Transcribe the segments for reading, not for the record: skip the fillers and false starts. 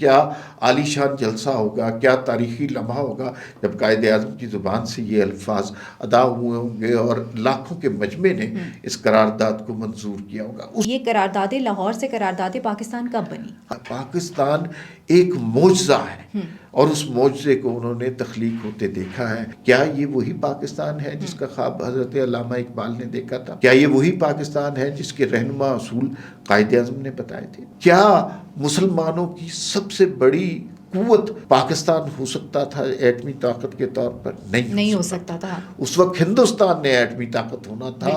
کیا عالی شان جلسہ ہوگا، کیا تاریخی لمحہ ہوگا جب قائد اعظم کی زبان سے یہ الفاظ ادا ہوئے ہوں گے اور لاکھوں کے مجمع نے اس قرارداد کو منظور کیا ہوگا۔ یہ قرارداد لاہور سے قرارداد پاکستان کب بنی؟ پاکستان ایک معجزہ ہے اور اس معجزے کو انہوں نے تخلیق ہوتے دیکھا ہے۔ کیا یہ وہی پاکستان ہے جس کا خواب حضرت علامہ اقبال نے دیکھا تھا؟ کیا یہ وہی پاکستان ہے جس کے رہنما اصول قائد اعظم نے بتائے تھے؟ کیا مسلمانوں کی سب سے بڑی قوت پاکستان ہو سکتا تھا ایٹمی طاقت کے طور پر؟ نہیں ہو سکتا تھا۔ اس وقت ہندوستان نے ایٹمی طاقت ہونا تھا۔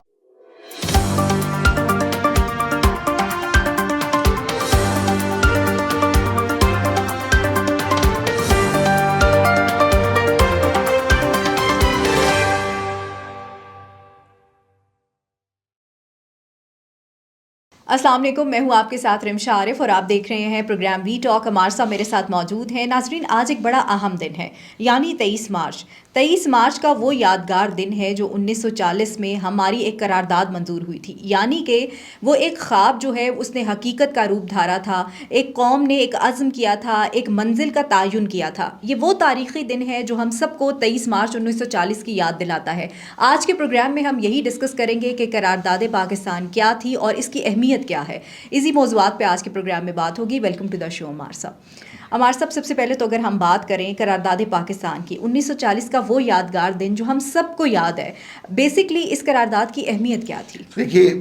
السلام علیکم، میں ہوں آپ کے ساتھ رمشا عارف اور آپ دیکھ رہے ہیں پروگرام وی ٹاک۔ عمار صاحب میرے ساتھ موجود ہیں۔ ناظرین، آج ایک بڑا اہم دن ہے، یعنی 23 مارچ۔ 23 مارچ کا وہ یادگار دن ہے جو 1940 میں ہماری ایک قرارداد منظور ہوئی تھی، یعنی کہ وہ ایک خواب جو ہے اس نے حقیقت کا روپ دھارا تھا، ایک قوم نے ایک عزم کیا تھا، ایک منزل کا تعین کیا تھا۔ یہ وہ تاریخی دن ہے جو ہم سب کو 23 مارچ 1940 کی یاد دلاتا ہے۔ آج کے پروگرام میں ہم یہی ڈسکس کریں گے کہ قرارداد پاکستان کیا تھی اور اس کی اہمیت کیا ہے۔ اسی موضوعات پہ آج کے پروگرام میں بات ہوگی۔ ویلکم ٹو دا شو عمار صاحب۔ عمار صاحب، سب سے پہلے تو اگر ہم بات کریں قرارداد پاکستان کی، 1940 کا وہ یادگار دن جو ہم سب کو یاد ہے، بیسکلی اس قرارداد کی اہمیت کیا تھی؟ دیکھیے،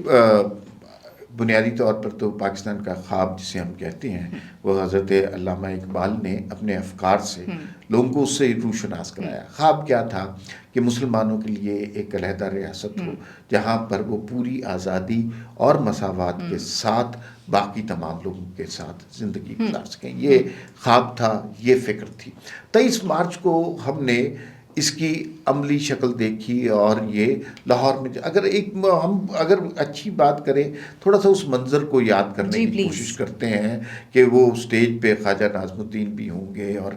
بنیادی طور پر تو پاکستان کا خواب جسے ہم کہتے ہیں وہ حضرت علامہ اقبال نے اپنے افکار سے لوگوں کو اس سے روشناس کرایا۔ خواب کیا تھا کہ مسلمانوں کے لیے ایک علیحدہ ریاست ہو جہاں پر وہ پوری آزادی اور مساوات کے ساتھ باقی تمام لوگوں کے ساتھ زندگی گزار سکیں۔ یہ خواب تھا، یہ فکر تھی۔ 23 مارچ کو ہم نے اس کی عملی شکل دیکھی اور یہ لاہور میں ہم اگر اچھی بات کریں، تھوڑا سا اس منظر کو یاد کرنے کی کوشش کرتے ہیں کہ وہ اسٹیج پہ خواجہ ناظم الدین بھی ہوں گے اور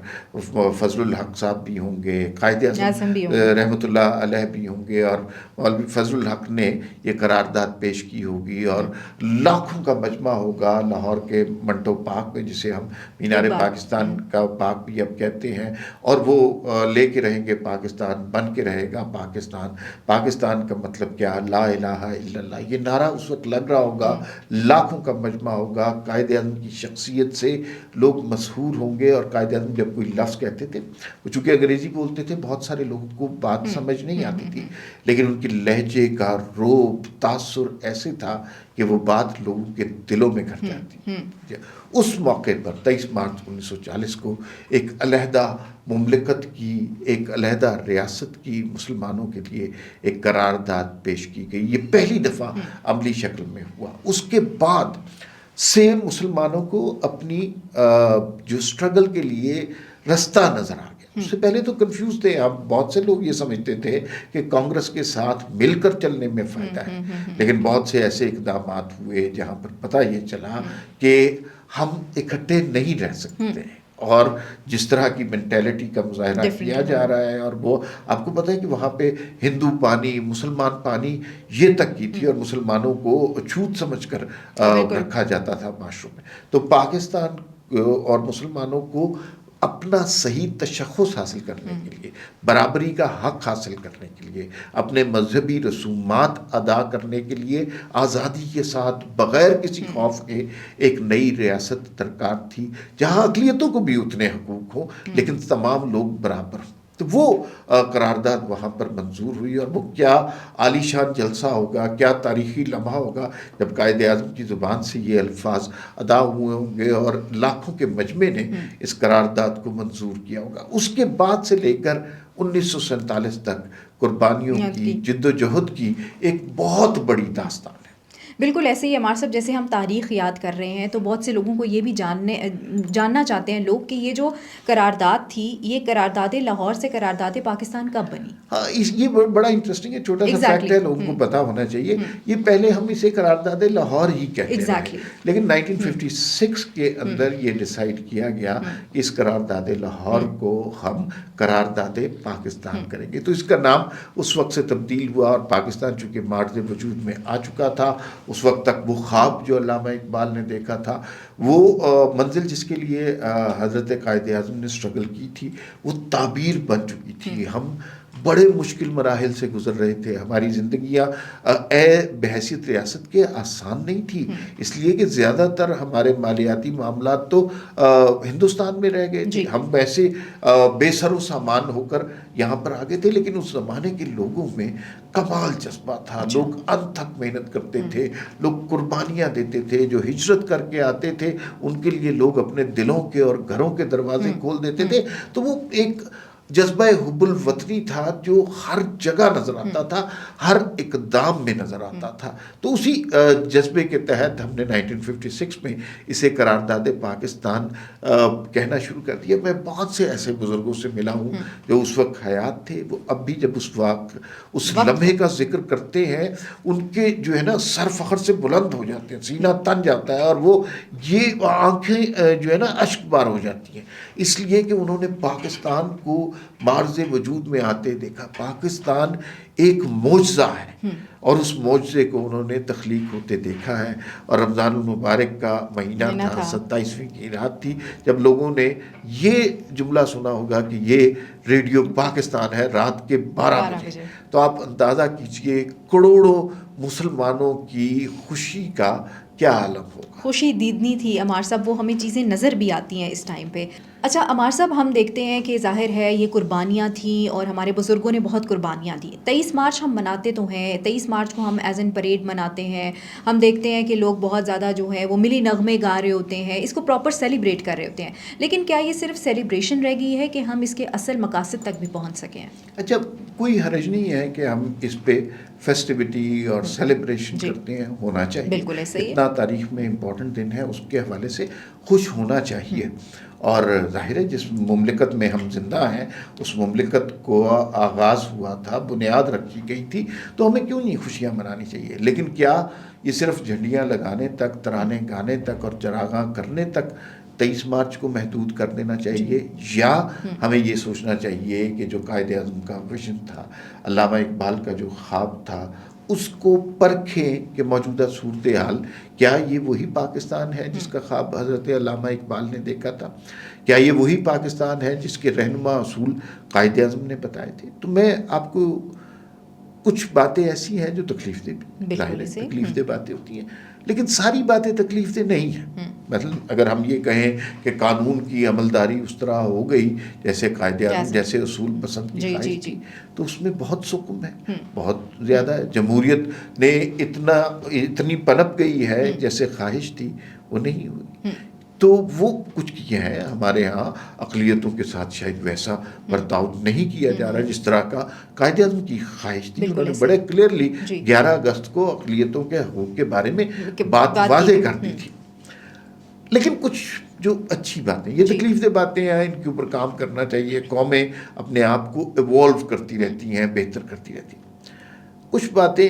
فضل الحق صاحب بھی ہوں گے، قائد اعظم رحمۃ اللہ علیہ بھی ہوں گے اور مولوی فضل الحق نے یہ قرارداد پیش کی ہوگی اور لاکھوں کا مجمع ہوگا لاہور کے منٹو پارک میں، جسے ہم مینار پاکستان کا پارک بھی اب کہتے ہیں، اور وہ لے کے رہیں گے پاکستان، بن کے رہے گا پاکستان۔ پاکستان کا مطلب کیا؟ لا الہ الا اللہ، یہ نعرہ اس وقت لگ رہا ہوگا، لاکھوں کا مجمع ہوگا، قائد اعظم کی شخصیت سے لوگ مسحور ہوں گے۔ اور قائد اعظم جب کوئی لفظ کہتے تھے، وہ چونکہ انگریزی بولتے تھے، بہت سارے لوگوں کو بات سمجھ نہیں آتی تھی، لیکن ان کی لہجے کا روب، تاثر ایسے تھا کہ وہ بات لوگوں کے دلوں میں گھر جاتی۔ اس موقع پر 23 مارچ 1940 کو ایک علیحدہ مملکت کی، ایک علیحدہ ریاست کی مسلمانوں کے لیے ایک قرارداد پیش کی گئی۔ یہ پہلی دفعہ عملی شکل میں ہوا۔ اس کے بعد سے مسلمانوں کو اپنی جو اسٹرگل کے لیے رستہ نظر آ گیا۔ اس سے پہلے تو کنفیوز تھے ہم، بہت سے لوگ یہ سمجھتے تھے کہ کانگریس کے ساتھ مل کر چلنے میں فائدہ ہے، لیکن بہت سے ایسے اقدامات ہوئے جہاں پر پتہ یہ چلا کہ ہم اکٹھے نہیں رہ سکتے، اور جس طرح کی مینٹیلٹی کا مظاہرہ کیا جا رہا ہے، اور وہ آپ کو پتہ ہے کہ وہاں پہ ہندو پانی، مسلمان پانی یہ تک کی تھی، اور مسلمانوں کو چھوت سمجھ کر رکھا جاتا تھا معاشروں میں۔ تو پاکستان اور مسلمانوں کو اپنا صحیح تشخص حاصل کرنے کے لیے، برابری کا حق حاصل کرنے کے لیے، اپنے مذہبی رسومات ادا کرنے کے لیے آزادی کے ساتھ بغیر کسی خوف کے ایک نئی ریاست درکار تھی جہاں اقلیتوں کو بھی اتنے حقوق ہوں لیکن تمام لوگ برابر ہوں۔ تو وہ قرارداد وہاں پر منظور ہوئی، اور وہ کیا عالی شان جلسہ ہوگا، کیا تاریخی لمحہ ہوگا جب قائد اعظم کی زبان سے یہ الفاظ ادا ہوئے ہوں گے اور لاکھوں کے مجمع نے اس قرارداد کو منظور کیا ہوگا۔ اس کے بعد سے لے کر 1947 تک قربانیوں کی، جد و جہد کی ایک بہت بڑی داستان ہے۔ بالکل ایسے ہی عمار صاحب، جیسے ہم تاریخ یاد کر رہے ہیں تو بہت سے لوگوں کو یہ بھی جاننا چاہتے ہیں لوگ کہ یہ جو قرارداد تھی، یہ قرارداد لاہور سے قرارداد پاکستان کب بنی؟ ہاں، یہ بڑا انٹرسٹنگ ہے، چھوٹا سا فیکٹ ہے، لوگوں کو پتا ہونا چاہیے۔ یہ پہلے ہم اسے قرارداد لاہور ہی کہتے ہیں، لیکن 1956 کے اندر یہ ڈیسائیڈ کیا گیا کہ اس قرارداد لاہور کو ہم قرارداد پاکستان کریں گے۔ تو اس کا نام اس وقت سے تبدیل ہوا، اور پاکستان چونکہ مارز وجود میں آ چکا تھا، اس وقت تک وہ خواب جو علامہ اقبال نے دیکھا تھا، وہ منزل جس کے لیے حضرت قائد اعظم نے اسٹرگل کی تھی، وہ تعبیر بن چکی تھی. ہم بڑے مشکل مراحل سے گزر رہے تھے. ہماری زندگیاں بحیثیت ریاست کے آسان نہیں تھی، اس لیے کہ زیادہ تر ہمارے مالیاتی معاملات تو ہندوستان میں رہ گئے تھے. ہم ویسے بے سر و سامان ہو کر یہاں پر آگے تھے، لیکن اس زمانے کے لوگوں میں کمال جذبہ تھا. لوگ انتھک محنت کرتے تھے، لوگ قربانیاں دیتے تھے. جو ہجرت کر کے آتے تھے ان کے لیے لوگ اپنے دلوں کے اور گھروں کے دروازے کھول دیتے تھے. تو وہ ایک جذبہ حب الوطنی تھا جو ہر جگہ نظر آتا تھا، ہر اقدام میں نظر آتا تھا. تو اسی جذبے کے تحت ہم نے 1956 میں اسے قرارداد پاکستان کہنا شروع کر دیا. میں بہت سے ایسے بزرگوں سے ملا ہوں جو اس وقت حیات تھے. وہ اب بھی جب اس لمحے کا ذکر کرتے ہیں، ان کے جو ہے نا سر فخر سے بلند ہو جاتے ہیں، سینہ تن جاتا ہے، اور وہ یہ آنکھیں جو ہے نا اشک بار ہو جاتی ہیں، اس لیے کہ انہوں نے پاکستان کو معرض وجود میں آتے دیکھا. پاکستان ایک معجزہ ہے اور اس معجزے کو انہوں نے تخلیق ہوتے دیکھا ہے. اور رمضان المبارک کا مہینہ تھا، 27ویں کی رات تھی، جب لوگوں نے یہ جملہ سنا ہوگا کہ یہ ریڈیو پاکستان ہے رات کے 12 بجے. تو آپ اندازہ کیجئے کروڑوں مسلمانوں کی خوشی کا کیا عالم ہوگا. خوشی دیدنی تھی عمار صاحب، وہ ہمیں چیزیں نظر بھی آتی ہیں اس ٹائم پہ. اچھا عمار صاحب، ہم دیکھتے ہیں کہ ظاہر ہے یہ قربانیاں تھیں اور ہمارے بزرگوں نے بہت قربانیاں دیں. 23 مارچ ہم مناتے تو ہیں، 23 مارچ کو ہم ایز این پریڈ مناتے ہیں. ہم دیکھتے ہیں کہ لوگ بہت زیادہ جو ہے وہ ملی نغمے گا رہے ہوتے ہیں، اس کو پراپر سیلیبریٹ کر رہے ہوتے ہیں. لیکن کیا یہ صرف سیلیبریشن رہ گئی ہے کہ ہم اس کے اصل مقاصد تک بھی پہنچ سکیں؟ اچھا، کوئی حرج نہیں ہے کہ ہم اس پہ فیسٹیوٹی اور سیلیبریشن کرتے ہیں، ہونا چاہیے. بالکل ایسا ہی ہے. اتنا تاریخ میں امپورٹنٹ دن ہے، اس کے حوالے سے خوش ہونا چاہیے. اور ظاہر ہے جس مملکت میں ہم زندہ ہیں اس مملکت کو آغاز ہوا تھا، بنیاد رکھی گئی تھی، تو ہمیں کیوں نہیں خوشیاں منانی چاہیے. لیکن کیا یہ صرف جھنڈیاں لگانے تک، ترانے گانے تک اور چراغاں کرنے تک 23 مارچ کو محدود کر دینا چاہیے، یا ہمیں یہ سوچنا چاہیے کہ جو قائد اعظم کا ویژن تھا، علامہ اقبال کا جو خواب تھا، اس کو پرکھیں کہ موجودہ صورتحال کیا یہ وہی پاکستان ہے جس کا خواب حضرت علامہ اقبال نے دیکھا تھا؟ کیا یہ وہی پاکستان ہے جس کے رہنما اصول قائد اعظم نے بتائے تھے؟ تو میں آپ کو کچھ باتیں ایسی ہیں جو تکلیف دہ، ظاہر ہے تکلیف دہ باتیں ہوتی ہیں، لیکن ساری باتیں تکلیف دہ نہیں ہیں. مطلب اگر ہم یہ کہیں کہ قانون کی عملداری اس طرح ہو گئی جیسے قائد اعظم جیسے اصول پسند کی خواہش تھی، تو اس میں بہت سکون ہے، بہت زیادہ ہے. جمہوریت نے اتنی پنپ گئی ہے جیسے خواہش تھی وہ نہیں ہوئی. تو وہ کچھ کیے ہیں ہمارے ہاں اقلیتوں کے ساتھ شاید ویسا برتاؤ نہیں کیا جا رہا جس طرح کا قائد اعظم کی خواہش تھی. انہوں نے بڑے کلیئرلی 11 اگست کو اقلیتوں کے حقوق کے بارے میں بات واضح کر دی تھی. لیکن کچھ جو اچھی باتیں، یہ تکلیف دہ باتیں ہیں، ان کے اوپر کام کرنا چاہیے. قومیں اپنے آپ کو ایوالو کرتی رہتی ہیں، بہتر کرتی رہتی ہیں. کچھ باتیں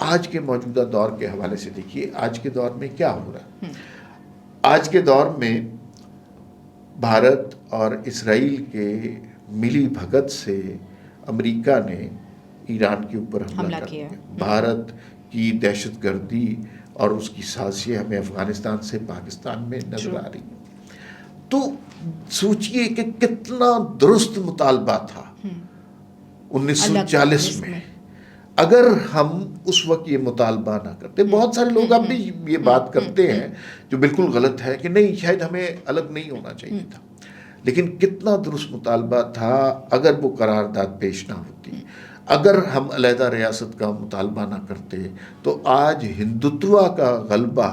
آج کے موجودہ دور کے حوالے سے دیکھیے. آج کے دور میں کیا ہو رہا ہے؟ آج کے دور میں بھارت اور اسرائیل کے ملی بھگت سے امریکہ نے ایران کے اوپر حملہ کیا. بھارت کی دہشت گردی اور اس کی سازشیں ہمیں افغانستان سے پاکستان میں نظر آ رہی ہیں. تو سوچئے کہ کتنا درست مطالبہ تھا 1940 میں. اگر ہم اس وقت یہ مطالبہ نہ کرتے، بہت سارے لوگ اب بھی یہ بات کرتے ہیں جو بالکل غلط ہے کہ نہیں شاید ہمیں الگ نہیں ہونا چاہیے تھا، لیکن کتنا درست مطالبہ تھا. اگر وہ قرارداد پیش نہ ہوتی، اگر ہم علیحدہ ریاست کا مطالبہ نہ کرتے، تو آج ہندوتوا کا غلبہ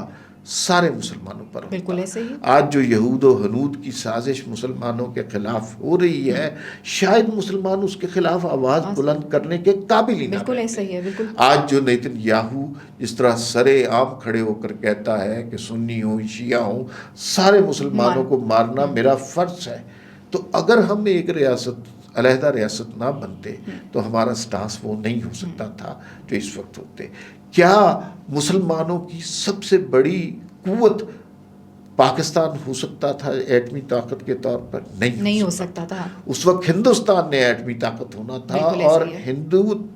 سارے مسلمانوں پر ہوتا. بالکل ایسے ہی. آج جو یہود و ہنود کی سازش مسلمانوں کے خلاف ہو رہی ہے، شاید مسلمان اس کے خلاف آواز بلند کرنے کے قابل ہی نہ. بالکل ایسا ہی ہے. بالکل. آج جو نیتن یاہو جس طرح سرے عام کھڑے ہو کر کہتا ہے کہ سنی ہوں شیعہ ہوں سارے مسلمانوں کو مارنا میرا فرض ہے، تو اگر ہم ایک ریاست علیحدہ ریاست نہ بنتے تو ہمارا سٹانس وہ نہیں ہو سکتا تھا جو اس وقت ہوتے. کیا مسلمانوں کی سب سے بڑی قوت پاکستان ہو سکتا تھا ایٹمی طاقت کے طور پر؟ نہیں ہو سکتا تھا. اس وقت ہندوستان نے ایٹمی طاقت ہونا تھا اور بالکل ایسا ہی ہے.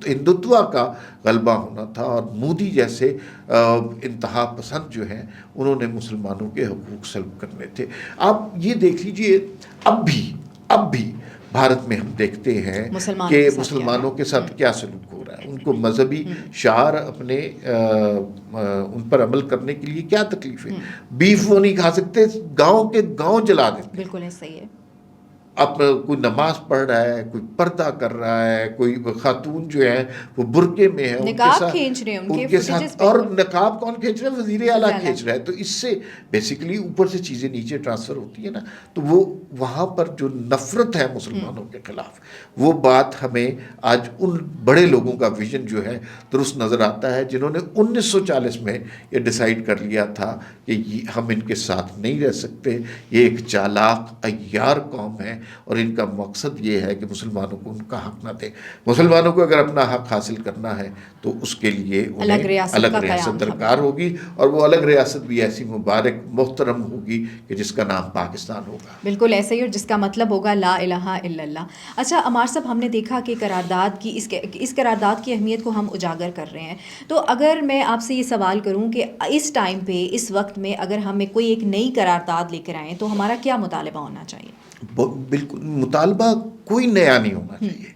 ہندوتوا کا غلبہ ہونا تھا، اور مودی جیسے انتہا پسند جو ہیں انہوں نے مسلمانوں کے حقوق سلب کرنے تھے. آپ یہ دیکھ لیجئے اب بھی بھارت میں ہم دیکھتے ہیں کہ مسلمانوں کے ساتھ کیا سلوک ہو رہا ہے. ان کو مذہبی شعار اپنے ان پر عمل کرنے کے لیے کیا تکلیف ہے. بیف وہ نہیں کھا سکتے، گاؤں کے گاؤں جلا دیتے. بالکل ایسا ہی ہے. اب کوئی نماز پڑھ رہا ہے، کوئی پردہ کر رہا ہے، کوئی خاتون جو ہے وہ برقعے میں ہے، نقاب کھینچ رہے ہیں ان کے ساتھ. اور نقاب کون کھینچ رہا ہے؟ وزیر اعلیٰ کھینچ رہا ہے. تو اس سے بیسیکلی اوپر سے چیزیں نیچے ٹرانسفر ہوتی ہیں نا. تو وہ وہاں پر جو نفرت ہے مسلمانوں کے خلاف، وہ بات ہمیں آج ان بڑے لوگوں کا ویژن جو ہے درست نظر آتا ہے، جنہوں نے 1940 میں یہ ڈیسائیڈ کر لیا تھا کہ ہم ان کے ساتھ نہیں رہ سکتے. یہ ایک چالاک عیار قوم ہے اور ان کا مقصد یہ ہے کہ مسلمانوں کو ان کا حق نہ دے. مسلمانوں کو اگر اپنا حق حاصل کرنا ہے تو اس کے لیے الگ ریاست درکار ہوگی، اور وہ الگ ریاست بھی ایسی مبارک محترم ہوگی کہ جس کا نام پاکستان ہوگا. بالکل ایسا ہی، اور جس کا مطلب ہوگا لا الہ الا اللہ. اچھا عمار صاحب، ہم نے دیکھا کہ قرارداد کی اس قرارداد کی اہمیت کو ہم اجاگر کر رہے ہیں. تو اگر میں آپ سے یہ سوال کروں کہ اس ٹائم پہ، اس وقت میں اگر ہمیں کوئی ایک نئی قرارداد لے کر آئیں تو ہمارا کیا مطالبہ ہونا چاہیے؟ بالکل مطالبہ کوئی نیا نہیں ہونا چاہیے.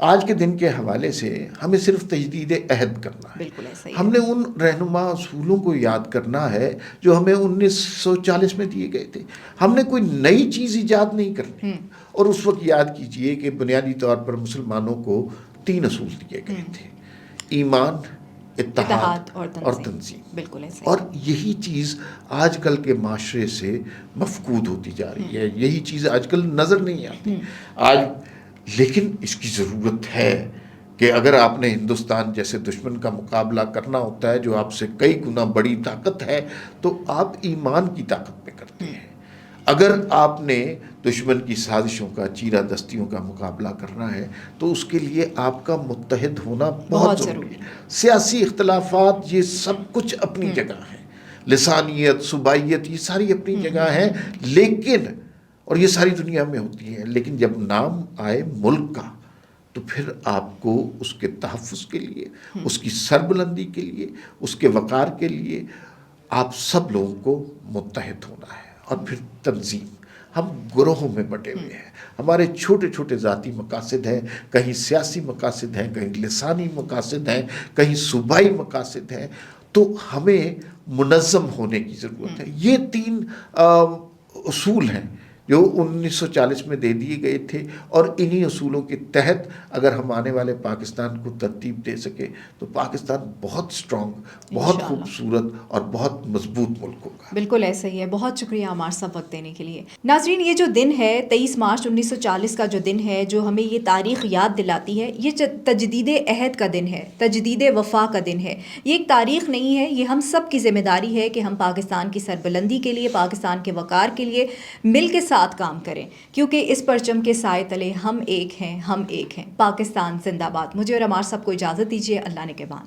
آج کے دن کے حوالے سے ہمیں صرف تجدید عہد کرنا ہے. بالکل ایسا ہی. ہم نے ان رہنما اصولوں کو یاد کرنا ہے جو ہمیں 1940 میں دیے گئے تھے. ہم نے کوئی نئی چیز ایجاد نہیں کرنی. اور اس وقت یاد کیجئے کہ بنیادی طور پر مسلمانوں کو 3 اصول دیے گئے تھے: ایمان، اتحاد اور تنظیم. بالکل ایسا. اور یہی چیز آج کل کے معاشرے سے مفقود ہوتی جا رہی ہے. یہی چیز آج کل نظر نہیں آتی آج. لیکن اس کی ضرورت ہے کہ اگر آپ نے ہندوستان جیسے دشمن کا مقابلہ کرنا ہوتا ہے جو آپ سے کئی گنا بڑی طاقت ہے، تو آپ ایمان کی طاقت پہ کرتے ہیں. اگر آپ نے دشمن کی سازشوں کا، چیرہ دستیوں کا مقابلہ کرنا ہے تو اس کے لیے آپ کا متحد ہونا بہت ضروری ہے. سیاسی اختلافات یہ سب کچھ اپنی جگہ ہیں، لسانیت، صوبائیت، یہ ساری اپنی جگہ ہیں، لیکن اور یہ ساری دنیا میں ہوتی ہیں، لیکن جب نام آئے ملک کا تو پھر آپ کو اس کے تحفظ کے لیے، اس کی سربلندی کے لیے، اس کے وقار کے لیے آپ سب لوگوں کو متحد ہونا ہے. اور پھر تنظیم. ہم گروہوں میں بٹے ہوئے ہیں، ہمارے چھوٹے چھوٹے ذاتی مقاصد ہیں، کہیں سیاسی مقاصد ہیں، کہیں لسانی مقاصد ہیں، کہیں صوبائی مقاصد ہیں. تو ہمیں منظم ہونے کی ضرورت ہے. یہ 3 اصول ہیں جو 1940 میں دے دیے گئے تھے، اور انہی اصولوں کے تحت اگر ہم آنے والے پاکستان کو ترتیب دے سکے تو پاکستان بہت اسٹرانگ، بہت خوبصورت اور بہت مضبوط ملک ہوگا. بالکل ایسا ہی ہے. بہت شکریہ عمار صاحب وقت دینے کے لیے. ناظرین، یہ جو دن ہے 23 مارچ 1940 کا جو دن ہے، جو ہمیں یہ تاریخ یاد دلاتی ہے، یہ تجدید عہد کا دن ہے، تجدید وفا کا دن ہے. یہ ایک تاریخ نہیں ہے، یہ ہم سب کی ذمہ داری ہے کہ ہم پاکستان کی سربلندی کے لیے، پاکستان کے وقار کے لیے مل کے ساتھ کام کریں، کیونکہ اس پرچم کے سائے تلے ہم ایک ہیں، ہم ایک ہیں. پاکستان زندہ باد. مجھے اور عمار صاحب کو اجازت دیجیے. اللہ نگہبان.